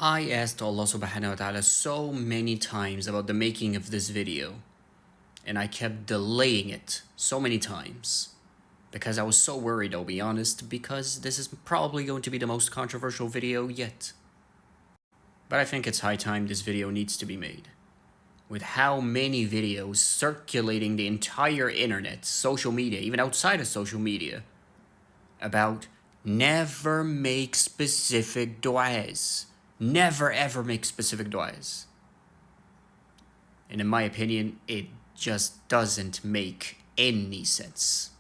I asked Allah subhanahu wa ta'ala so many times about the making of this video, and I kept delaying it so many times because I was so worried, I'll be honest, because this is probably going to be the most controversial video yet. But I think it's high time this video needs to be made. With how many videos circulating the entire internet, social media, even outside of social media, about never make specific du'as. Never ever make specific du'as. And in my opinion, it just doesn't make any sense.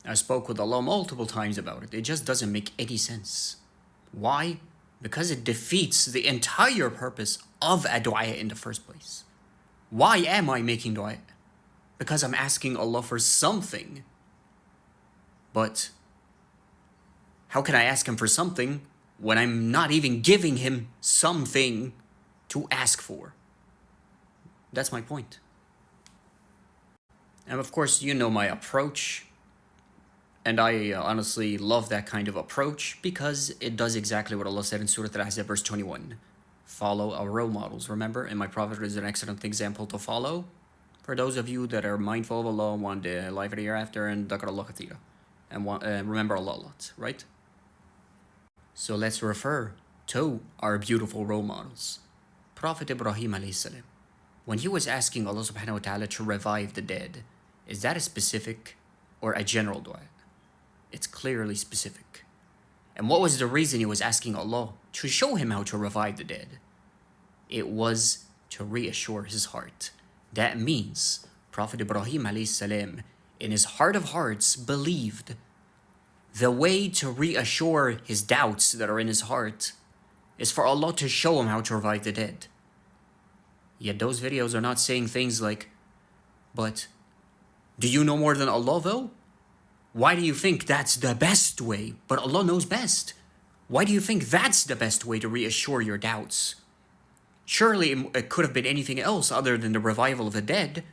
I spoke with Allah multiple times about it. It just doesn't make any sense. Why? Because it defeats the entire purpose of a du'a in the first place. Why am I making du'a? Because I'm asking Allah for something. But how can I ask Him for something when I'm not even giving Him something to ask for? That's my point. And of course, you know my approach. And I honestly love that kind of approach because it does exactly what Allah said in Surah Al-Ahzab verse 21. Follow our role models, remember? And my Prophet is an excellent example to follow. For those of you that are mindful of Allah, want the life of the hereafter, and dhakar Allah kathira, and remember Allah a lot, right? So let's refer to our beautiful role models. Prophet Ibrahim alayhi salam, when he was asking Allah subhanahu wa ta'ala to revive the dead, is that a specific or a general dua? It's clearly specific. And what was the reason he was asking Allah to show him how to revive the dead? It was to reassure his heart. That means Prophet Ibrahim alayhi salam, in his heart of hearts, believed the way to reassure his doubts that are in his heart is for Allah to show him how to revive the dead. Yet those videos are not saying things like, but do you know more than Allah though? Why do you think that's the best way? But Allah knows best. Why do you think that's the best way to reassure your doubts? Surely it could have been anything else other than the revival of the dead.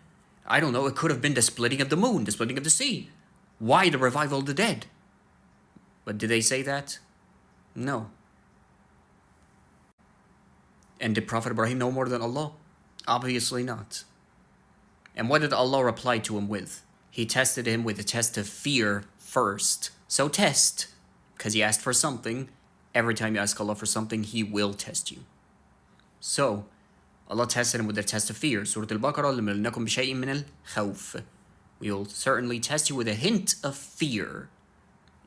I don't know, it could have been the splitting of the moon, the splitting of the sea. Why the revival of the dead? But did they say that? No. And did Prophet Ibrahim know more than Allah? Obviously not. And what did Allah reply to him with? He tested him with a test of fear first. So test, because he asked for something. Every time you ask Allah for something, He will test you. So, Allah tested him with a test of fear. Surah Al-Baqarah, لَمَلْنَكُمْ بِشَيْءٍ مِّنَ الْخَوْفِ. We will certainly test you with a hint of fear.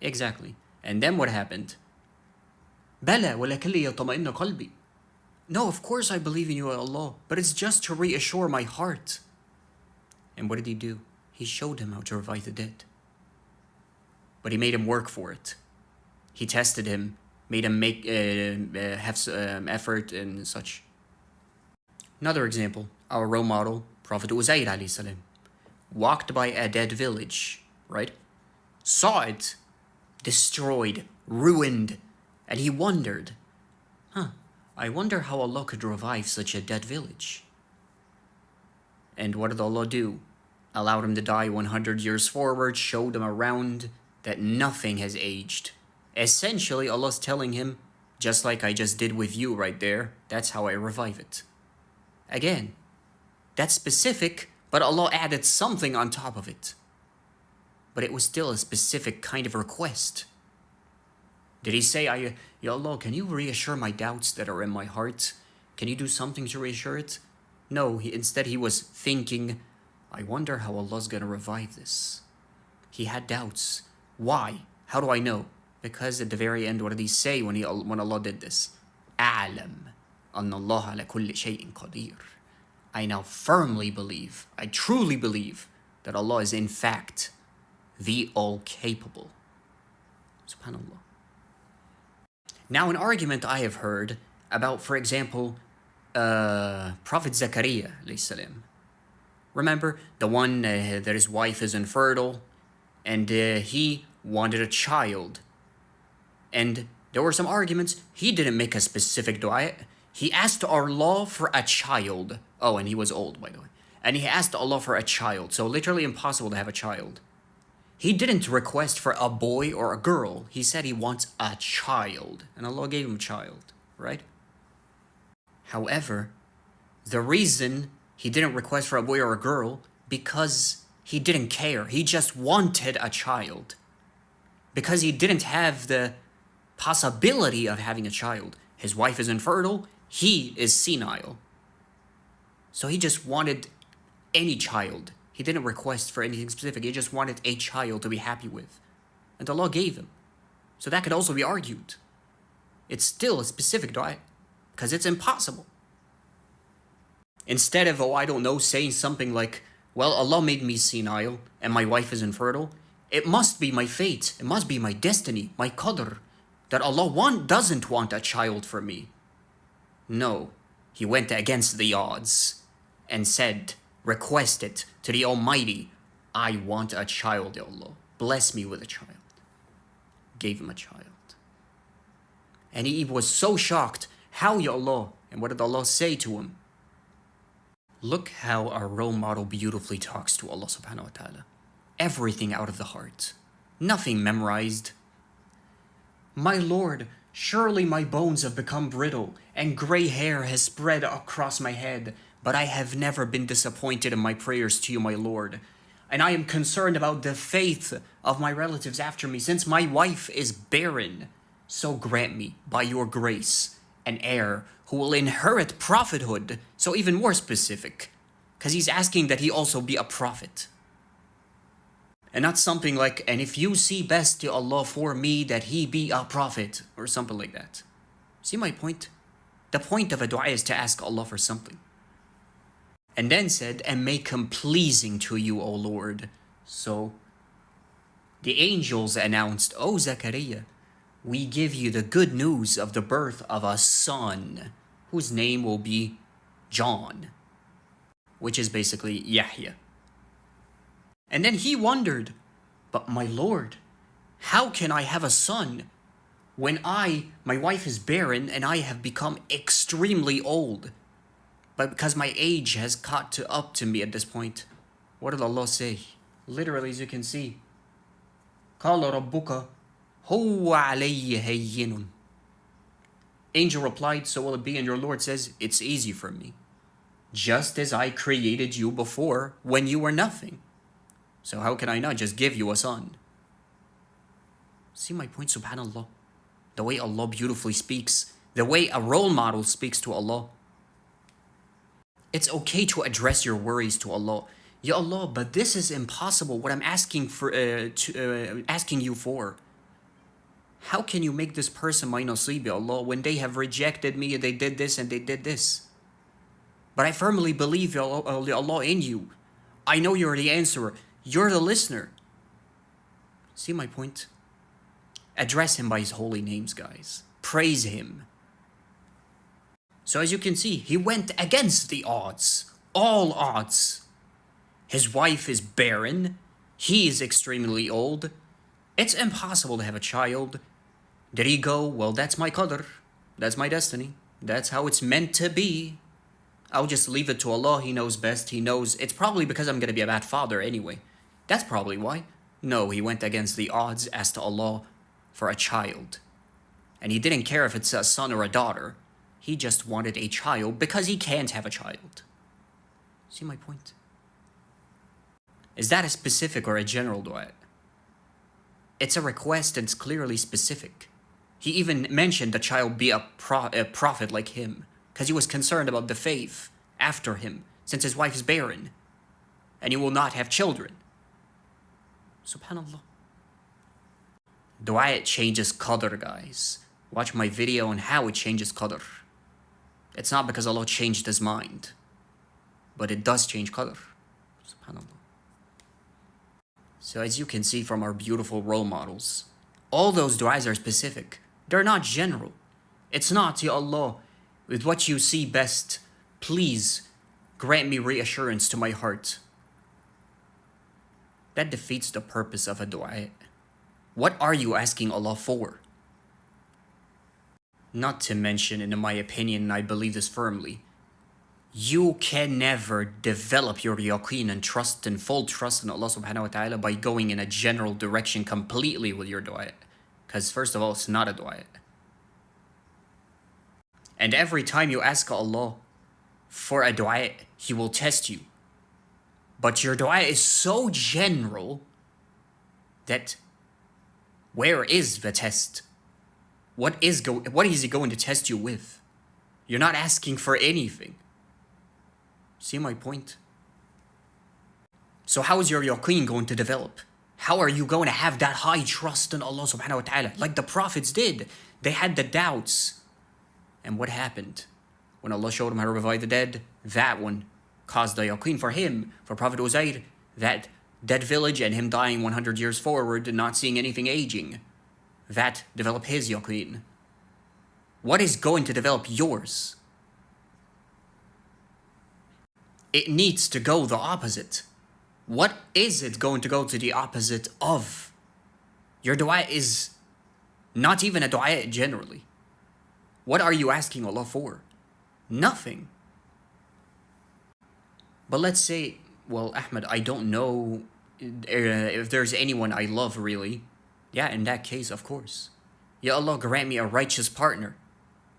Exactly. And then what happened? بَلَى وَلَكِنْ لِيَطْمَئِنَّ قَلْبِي. No, of course I believe in you, Allah, but it's just to reassure my heart. And what did He do? He showed him how to revive the dead. But He made him work for it. He tested him, made him have effort and such. Another example, our role model, Prophet Uzair alayhi salam, walked by a dead village, right? Saw it destroyed, ruined, and he wondered, I wonder how Allah could revive such a dead village. And what did Allah do? Allowed him to die 100 years forward, showed him around that nothing has aged. Essentially, Allah's telling him, just like I just did with you right there, that's how I revive it. Again, that's specific, but Allah added something on top of it. But it was still a specific kind of request. Did he say, Ya Allah, can you reassure my doubts that are in my heart? Can you do something to reassure it? No, instead he was thinking, I wonder how Allah's going to revive this. He had doubts. Why? How do I know? Because at the very end, what did he say when Allah did this? أعلم أن الله على كل شيء قدير. I now firmly believe, I truly believe that Allah is in fact the all-capable. SubhanAllah. Now, an argument I have heard about, for example, Prophet Zakaria alayhi salam. Remember, the one that his wife is infertile, and he wanted a child. And there were some arguments. He didn't make a specific dua. He asked Allah for a child. Oh, and he was old, by the way. And he asked Allah for a child. So literally impossible to have a child. He didn't request for a boy or a girl. He said he wants a child. And Allah gave him a child, right? However, the reason he didn't request for a boy or a girl, because he didn't care. He just wanted a child. Because he didn't have the possibility of having a child. His wife is infertile. He is senile. So he just wanted any child. He didn't request for anything specific. He just wanted a child to be happy with. And Allah gave him. So that could also be argued. It's still a specific dua, because it's impossible. Instead of, oh, I don't know, saying something like, well, Allah made me senile and my wife is infertile. It must be my fate. It must be my destiny, my qadr, that Allah doesn't want a child for me. No, he went against the odds and said, requested to the Almighty, I want a child, Ya Allah. Bless me with a child. Gave him a child. And he was so shocked. How, Ya Allah? And what did Allah say to him? Look how our role model beautifully talks to Allah subhanahu wa ta'ala. Everything out of the heart. Nothing memorized. My Lord, surely my bones have become brittle and gray hair has spread across my head, but I have never been disappointed in my prayers to you, my Lord. And I am concerned about the faith of my relatives after me, since my wife is barren. So grant me, by your grace, an heir who will inherit prophethood. So even more specific, because he's asking that he also be a prophet. And not something like, and if you see best to Allah for me, that he be a prophet, or something like that. See my point? The point of a dua is to ask Allah for something. And then said, and make him pleasing to you, O Lord. So the angels announced, O Zakaria, we give you the good news of the birth of a son, whose name will be John, which is basically Yahya. And then he wondered, but my Lord, how can I have a son when my wife is barren and I have become extremely old? But because my age has caught up to me at this point. What did Allah say? Literally, as you can see. قَالَ رَبُّكَ هُوَ عَلَيَّ هَيِّنٌ. Angel replied, so will it be, and your Lord says, it's easy for me. Just as I created you before when you were nothing. So how can I not just give you a son? See my point, subhanAllah? The way Allah beautifully speaks. The way a role model speaks to Allah. It's okay to address your worries to Allah. Ya Allah, but this is impossible. What I'm asking asking you for. How can you make this person my nasib, Ya Allah, when they have rejected me and they did this and they did this? But I firmly believe, Ya Allah, in you. I know you're the answerer. You're the listener. See my point? Address him by his holy names, guys. Praise him. So as you can see, he went against the odds. All odds. His wife is barren. He is extremely old. It's impossible to have a child. Did he go, well, that's my qadr. That's my destiny. That's how it's meant to be. I'll just leave it to Allah. He knows best. He knows. It's probably because I'm going to be a bad father anyway. That's probably why. No, he went against the odds, asked Allah for a child. And he didn't care if it's a son or a daughter. He just wanted a child because he can't have a child. See my point? Is that a specific or a general dua? It's a request and it's clearly specific. He even mentioned the child be a prophet like him because he was concerned about the faith after him since his wife is barren and he will not have children. Subhanallah. Dua changes qadr, guys. Watch my video on how it changes qadr. It's not because Allah changed his mind, but it does change qadr. Subhanallah. So as you can see from our beautiful role models, all those du'as are specific. They're not general. It's not, Ya Allah, with what you see best, please grant me reassurance to my heart. That defeats the purpose of a dua. What are you asking Allah for? Not to mention, and in my opinion, and I believe this firmly, You can never develop your yaqeen and trust and full trust in Allah subhanahu wa ta'ala by going in a general direction completely with your dua. Because first of all, it's not a dua. And every time you ask Allah for a dua, He will test you. But your dua is so general that where is the test? What is He going to test you with? You're not asking for anything. See my point? So how is your yaqeen going to develop? How are you going to have that high trust in Allah subhanahu wa ta'ala? Like the prophets did. They had the doubts. And what happened? When Allah showed him how to revive the dead, that one caused the yaqeen for him. For Prophet Uzair, that dead village and him dying 100 years forward and not seeing anything aging, that developed his yaqeen. What is going to develop yours? It needs to go the opposite. What is it going to go to the opposite of? Your dua is not even a dua generally. What are you asking Allah for? Nothing. But let's say, well, Ahmed, I don't know if there's anyone I love really. Yeah, in that case, of course. Ya Allah, grant me a righteous partner.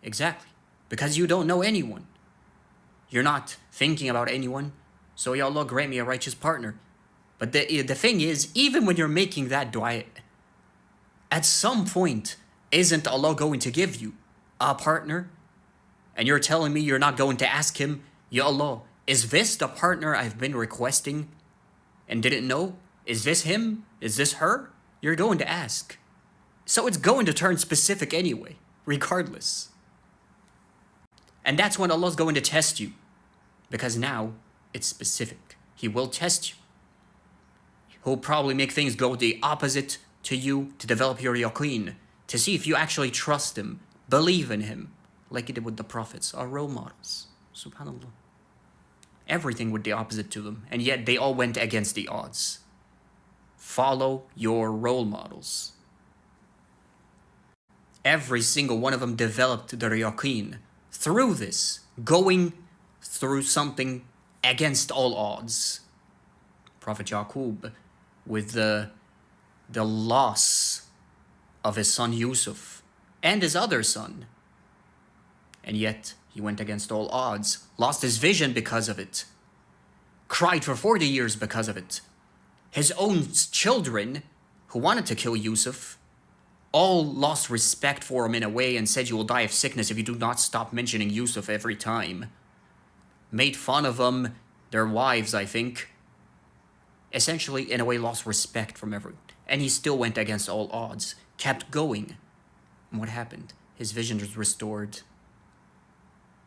Exactly. Because you don't know anyone. You're not thinking about anyone. So Ya Allah, grant me a righteous partner. But the thing is, even when you're making that dua, at some point, isn't Allah going to give you a partner? And you're telling me you're not going to ask Him, Ya Allah, is this the partner I've been requesting and didn't know? Is this him? Is this her? You're going to ask. So it's going to turn specific anyway, regardless. And that's when Allah's going to test you. Because now it's specific. He will test you. He'll probably make things go the opposite to you to develop your yaqeen, to see if you actually trust Him, believe in Him, like He did with the prophets, our role models. Subhanallah. Everything with the opposite to them, and yet they all went against the odds. Follow your role models. Every single one of them developed their yaqeen through this, going through something against all odds. Prophet Yaqub, with the loss of his son Yusuf and his other son, and yet he went against all odds, lost his vision because of it, cried for 40 years because of it. His own children, who wanted to kill Yusuf, all lost respect for him in a way and said, you will die of sickness if you do not stop mentioning Yusuf every time. Made fun of him, their wives, I think. Essentially, in a way, lost respect from everyone. And he still went against all odds, kept going. And what happened? His vision was restored.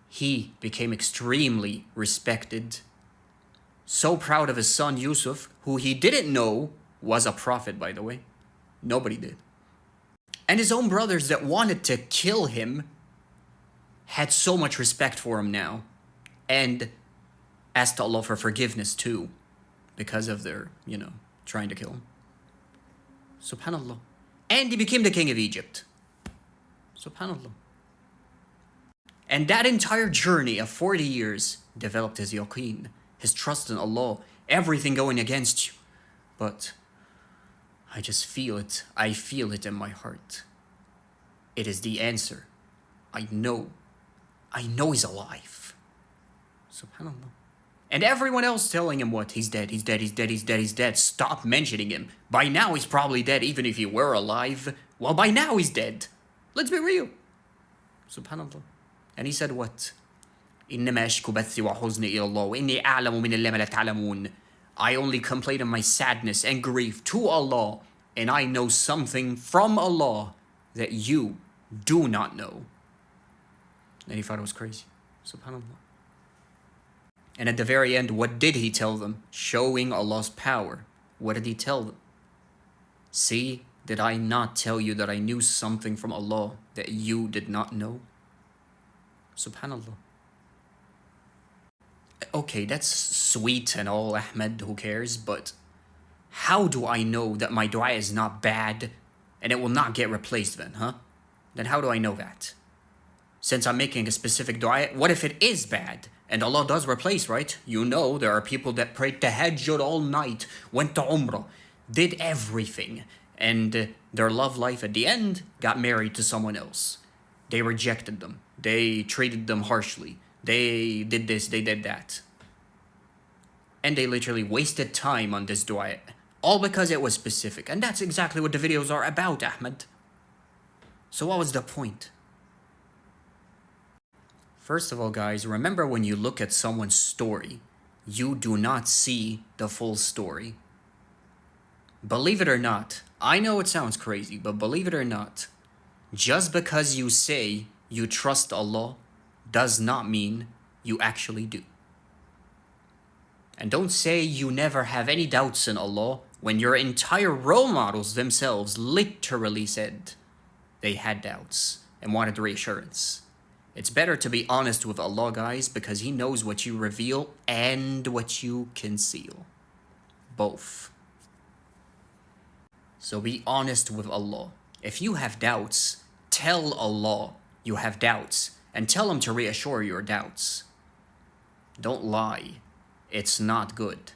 He became extremely respected. So proud of his son Yusuf, who he didn't know was a prophet, by the way. Nobody did. And his own brothers that wanted to kill him had so much respect for him now. And asked Allah for forgiveness too, because of their, trying to kill him. Subhanallah. And he became the king of Egypt. Subhanallah. And that entire journey of 40 years developed his yaqeen, his trust in Allah, everything going against you. But I just feel it. I feel it in my heart. It is the answer. I know He's alive. Subhanallah. And everyone else telling him what? He's dead, he's dead, he's dead, he's dead, he's dead. Stop mentioning him. By now he's probably dead, even if he were alive. Well, by now he's dead. Let's be real. Subhanallah. And he said what? إنما أشكو بثي وحزني إلى الله وإني أعلم من الله ما لا تعلمون. I only complain of my sadness and grief to Allah, and I know something from Allah that you do not know. And he thought it was crazy. Subhanallah. And at the very end, what did he tell them? Showing Allah's power. What did he tell them? See, did I not tell you that I knew something from Allah that you did not know? Subhanallah. Okay, that's sweet and all, Ahmed, who cares? But how do I know that my dua is not bad and it will not get replaced then, huh? Then how do I know that? Since I'm making a specific dua, what if it is bad And Allah does replace, right? You know, there are people that prayed tahajjud all night, went to Umrah, did everything, and their love life at the end got married to someone else. They rejected them. They treated them harshly. They did this, they did that. And they literally wasted time on this dua. All because it was specific. And that's exactly what the videos are about, Ahmed. So what was the point? First of all, guys, remember when you look at someone's story, you do not see the full story. Believe it or not, I know it sounds crazy, but believe it or not, just because you say you trust Allah does not mean you actually do. And don't say you never have any doubts in Allah when your entire role models themselves literally said they had doubts and wanted reassurance. It's better to be honest with Allah, guys, because He knows what you reveal and what you conceal. Both. So be honest with Allah. If you have doubts, tell Allah you have doubts and tell Him to reassure your doubts. Don't lie. It's not good.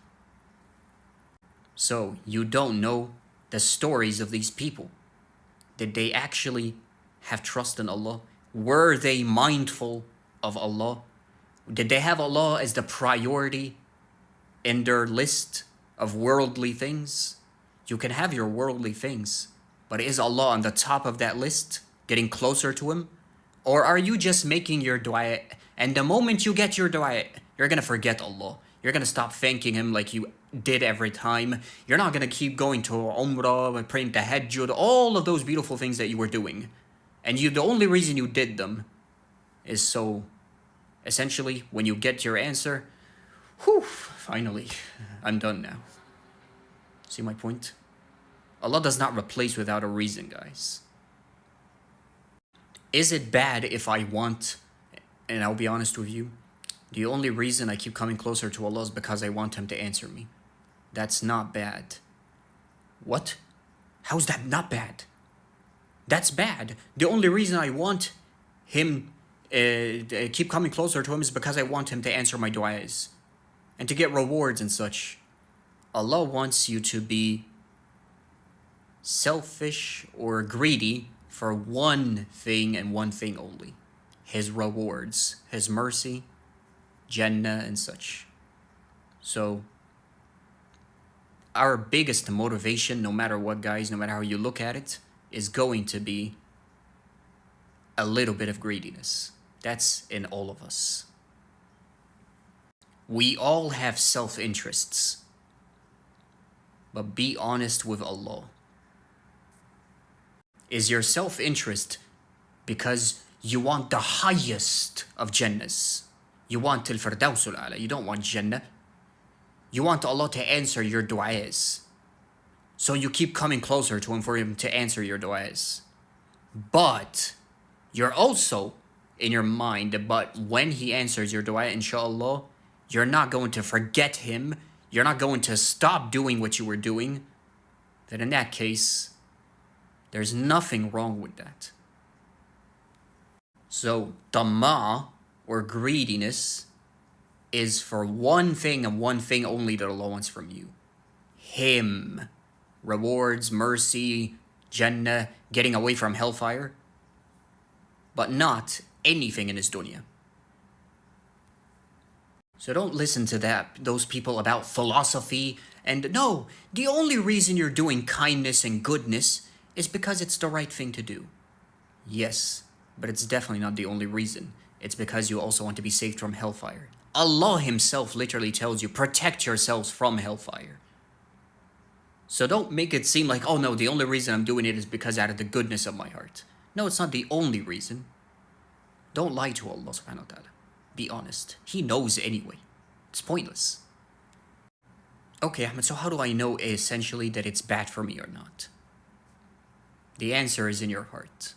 So you don't know the stories of these people. Did they actually have trust in Allah? Were they mindful of Allah? Did they have Allah as the priority in their list of worldly things? You can have your worldly things, but is Allah on the top of that list, getting closer to Him? Or are you just making your dua, and the moment you get your dua, you're going to forget Allah. You're going to stop thanking Him like you did every time. You're not going to keep going to Umrah and praying tahajjud, all of those beautiful things that you were doing. And the only reason you did them is so, essentially, when you get your answer, whew, finally, I'm done now. See my point? Allah does not replace without a reason, guys. Is it bad if I want, and I'll be honest with you, the only reason I keep coming closer to Allah is because I want Him to answer me? That's not bad. What? How's that not bad? That's bad. The only reason I want Him, keep coming closer to Him is because I want Him to answer my du'as and to get rewards and such. Allah wants you to be selfish or greedy for one thing and one thing only: His rewards, His mercy, Jannah and such. So our biggest motivation, no matter what, guys, no matter how you look at it, is going to be a little bit of greediness. That's in all of us. We all have self-interests, but be honest with Allah. Is your self-interest because you want the highest of Jannahs? You want al-Firdawsul A'la. You don't want Jannah. You want Allah to answer your du'as. So you keep coming closer to Him for Him to answer your du'as. But you're also in your mind, but when He answers your du'a, inshallah, you're not going to forget Him. You're not going to stop doing what you were doing. Then in that case, there's nothing wrong with that. So tamā, or greediness, is for one thing and one thing only that Allah wants from you: Him. Rewards, mercy, Jannah, getting away from hellfire, but not anything in this dunya. So don't listen to those people about philosophy and no, the only reason you're doing kindness and goodness is because it's the right thing to do. Yes, but it's definitely not the only reason. It's because you also want to be saved from hellfire. Allah Himself literally tells you, protect yourselves from hellfire. So don't make it seem like, oh no, the only reason I'm doing it is because out of the goodness of my heart. No, it's not the only reason. Don't lie to Allah subhanahu wa ta'ala. Be honest. He knows anyway. It's pointless. Okay, Ahmed, so how do I know essentially that it's bad for me or not? The answer is in your heart.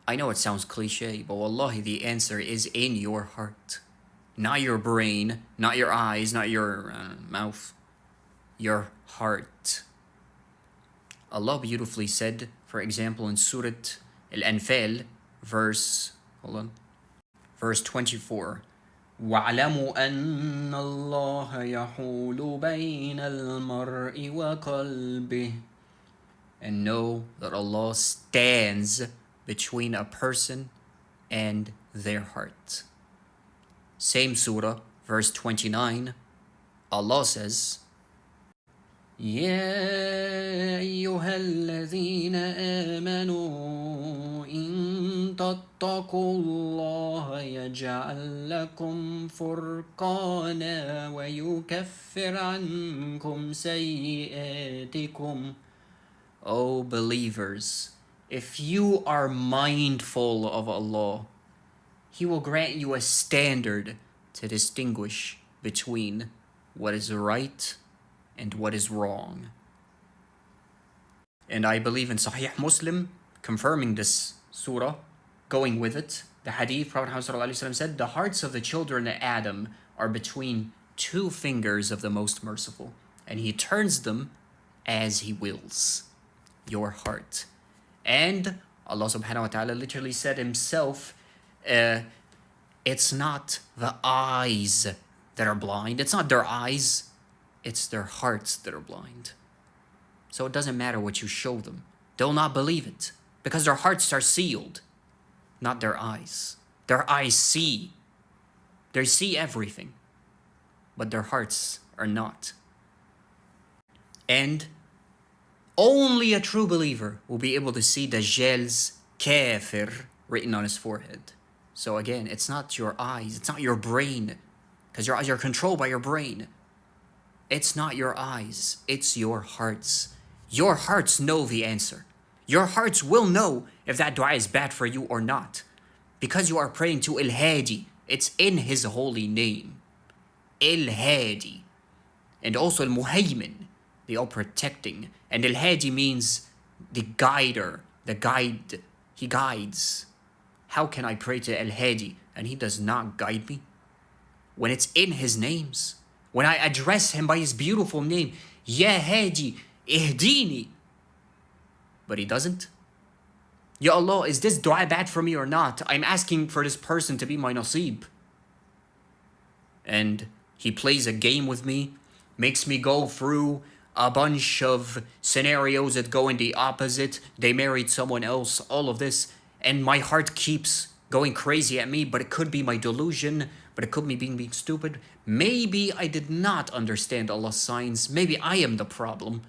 I know it sounds cliche, but wallahi, the answer is in your heart. Not your brain, not your eyes, not your mouth. Your heart. Allah beautifully said, for example, in Surah Al-Anfal, verse 24, وَاعْلَمُوا أَنَّ اللَّهَ يَحُولُ بَيْنَ الْمَرْءِ وَقَلْبِهِ. And know that Allah stands between a person and their heart. Same surah, verse 29, Allah says, يا أيها الذين آمنوا إن تتقوا الله يجعل لكم فرقانا ويكفر عنكم سيئاتكم. O believers, if you are mindful of Allah, He will grant you a standard to distinguish between what is right and what is wrong. And I believe in Sahih Muslim, confirming this surah, going with it, the hadith, Prophet Muhammad said, the hearts of the children of Adam are between two fingers of the Most Merciful, and He turns them as He wills. Your heart. And Allah subhanahu wa ta'ala literally said Himself, it's not the eyes that are blind, it's not their eyes, it's their hearts that are blind. So it doesn't matter what you show them. They'll not believe it because their hearts are sealed, not their eyes. Their eyes see. They see everything, but their hearts are not. And only a true believer will be able to see Dajjal's kafir written on his forehead. So again, it's not your eyes, it's not your brain, because your eyes are controlled by your brain. It's not your eyes, it's your hearts. Your hearts know the answer. Your hearts will know if that dua is bad for you or not, because you are praying to Al-Hadi. It's in His holy name, Al-Hadi. And also Al-Muhaymin, the all-protecting. And Al-Hadi means the guider, the guide. He guides. How can I pray to Al-Hadi and He does not guide me? When it's in His names. When I address Him by His beautiful name, Ya Hadi, Ihdini. But He doesn't. Ya Allah, is this dua bad for me or not? I'm asking for this person to be my nasib. And He plays a game with me, makes me go through a bunch of scenarios that go in the opposite. They married someone else, all of this. And my heart keeps going crazy at me, but it could be my delusion, but it could be being stupid. Maybe I did not understand Allah's signs. Maybe I am the problem.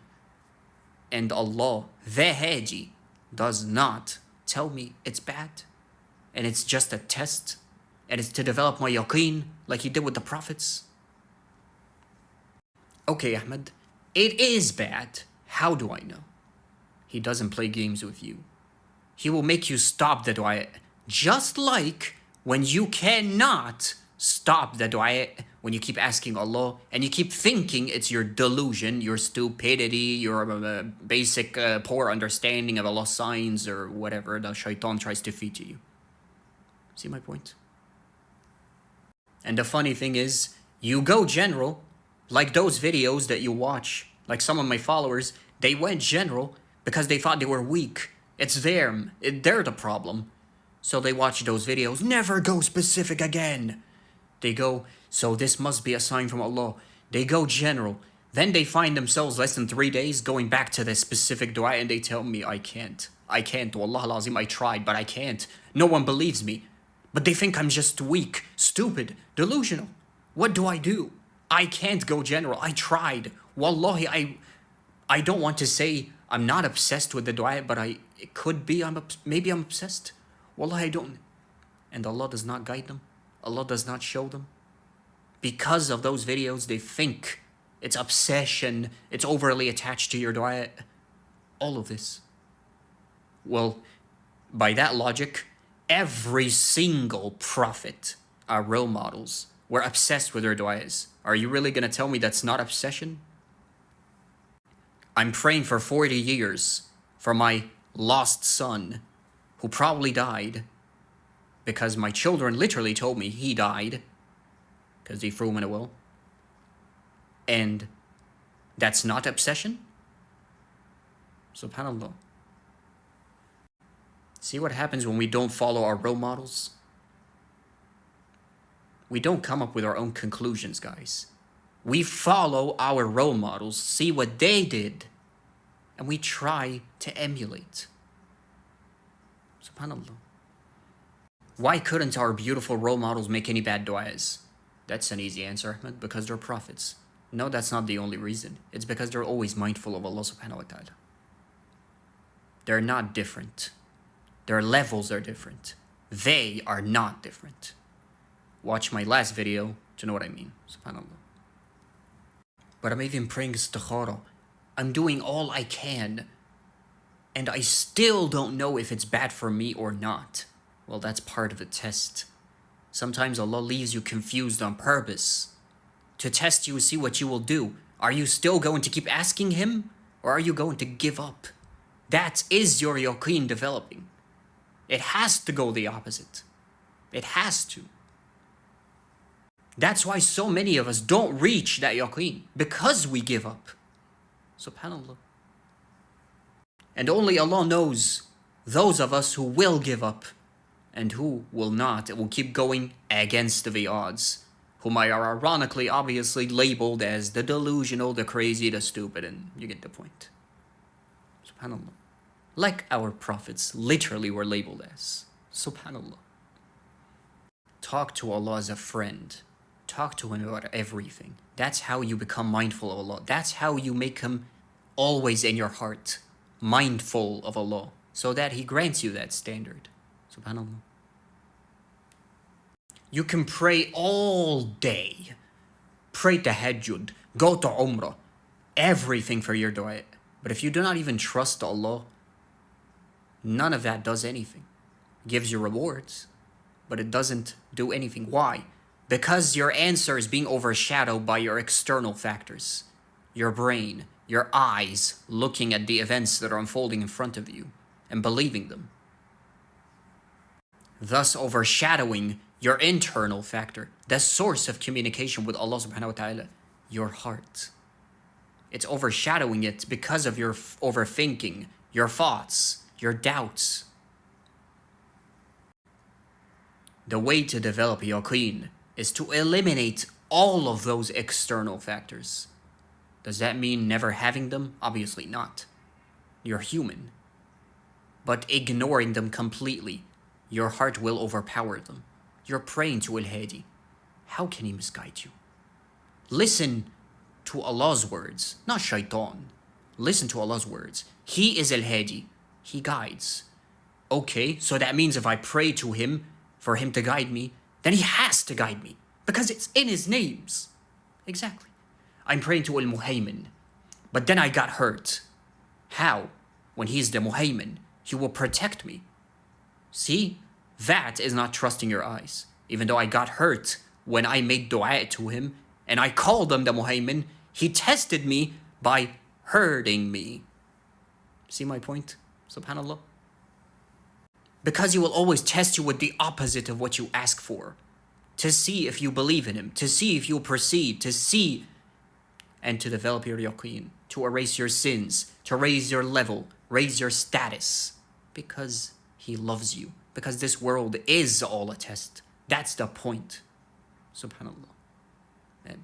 And Allah, the Hadi, does not tell me it's bad. And it's just a test. And it's to develop my Yaqeen, like He did with the prophets. Okay, Ahmed, it is bad. How do I know? He doesn't play games with you. He will make you stop the dua. Just like when you cannot stop the dua, when you keep asking Allah and you keep thinking it's your delusion, your stupidity, your basic poor understanding of Allah's signs or whatever the shaitan tries to feed to you. See my point? And the funny thing is, you go general, like those videos that you watch, like some of my followers, they went general because they thought they were weak. It's them. They're the problem. So they watch those videos. Never go specific again. They go, so this must be a sign from Allah. They go general. Then they find themselves less than 3 days going back to the specific dua and they tell me, I can't. Wallah al-Azim, I tried, but I can't. No one believes me. But they think I'm just weak, stupid, delusional. What do? I can't go general. I tried. Wallahi, I don't want to say I'm not obsessed with the dua, but it could be maybe I'm obsessed. Wallahi, I don't. And Allah does not guide them. Allah does not show them. Because of those videos, they think it's obsession, it's overly attached to your dua. All of this. Well, by that logic, every single prophet, our role models, were obsessed with their du'as. Are you really going to tell me that's not obsession? I'm praying for 40 years for my lost son who probably died because my children literally told me he died because they threw him in a well. And that's not obsession? SubhanAllah. See what happens when we don't follow our role models? We don't come up with our own conclusions, guys. We follow our role models, see what they did, and we try to emulate. SubhanAllah. Why couldn't our beautiful role models make any bad du'as? That's an easy answer, Ahmed, because they're prophets. No, that's not the only reason. It's because they're always mindful of Allah subhanahu wa ta'ala. They're not different. Their levels are different. They are not different. Watch my last video to know what I mean. SubhanAllah. But I'm even praying istikhara. I'm doing all I can. And I still don't know if it's bad for me or not. Well, that's part of the test. Sometimes Allah leaves you confused on purpose to test you and see what you will do. Are you still going to keep asking Him? Or are you going to give up? That is your yaqeen developing. It has to go the opposite. It has to. That's why so many of us don't reach that yaqeen, because we give up. SubhanAllah. And only Allah knows those of us who will give up and who will not, and will keep going against the odds, whom are ironically, obviously labeled as the delusional, the crazy, the stupid, and you get the point. SubhanAllah. Like our prophets literally were labeled as. SubhanAllah. Talk to Allah as a friend. Talk to Him about everything. That's how you become mindful of Allah. That's how you make Him always in your heart, mindful of Allah, so that He grants you that standard. SubhanAllah. You can pray all day. Pray tahajjud. Go to Umrah. Everything for your dua. But if you do not even trust Allah, none of that does anything. It gives you rewards, but it doesn't do anything. Why? Because your answer is being overshadowed by your external factors. Your brain, your eyes looking at the events that are unfolding in front of you and believing them. Thus overshadowing your internal factor, the source of communication with Allah subhanahu wa ta'ala, your heart. It's overshadowing it because of your overthinking, your thoughts, your doubts. The way to develop yaqeen is to eliminate all of those external factors. Does that mean never having them? Obviously not. You're human. But ignoring them completely, your heart will overpower them. You're praying to Al-Hadi. How can He misguide you? Listen to Allah's words, not shaitan. Listen to Allah's words. He is Al-Hadi. He guides. Okay, so that means if I pray to Him for Him to guide me, then He has to guide me, because it's in His names. Exactly. I'm praying to Al-Muhaymin, but then I got hurt. How? When He's the Muhaymin, He will protect me. See? That is not trusting your eyes. Even though I got hurt when I made dua to Him, and I called Him the Muhaymin, He tested me by hurting me. See my point? SubhanAllah. Because He will always test you with the opposite of what you ask for, to see if you believe in Him, to see if you'll proceed, to see and to develop your yaqeen, to erase your sins, to raise your level, raise your status, because He loves you, because this world is all a test. That's the point. SubhanAllah. Amen.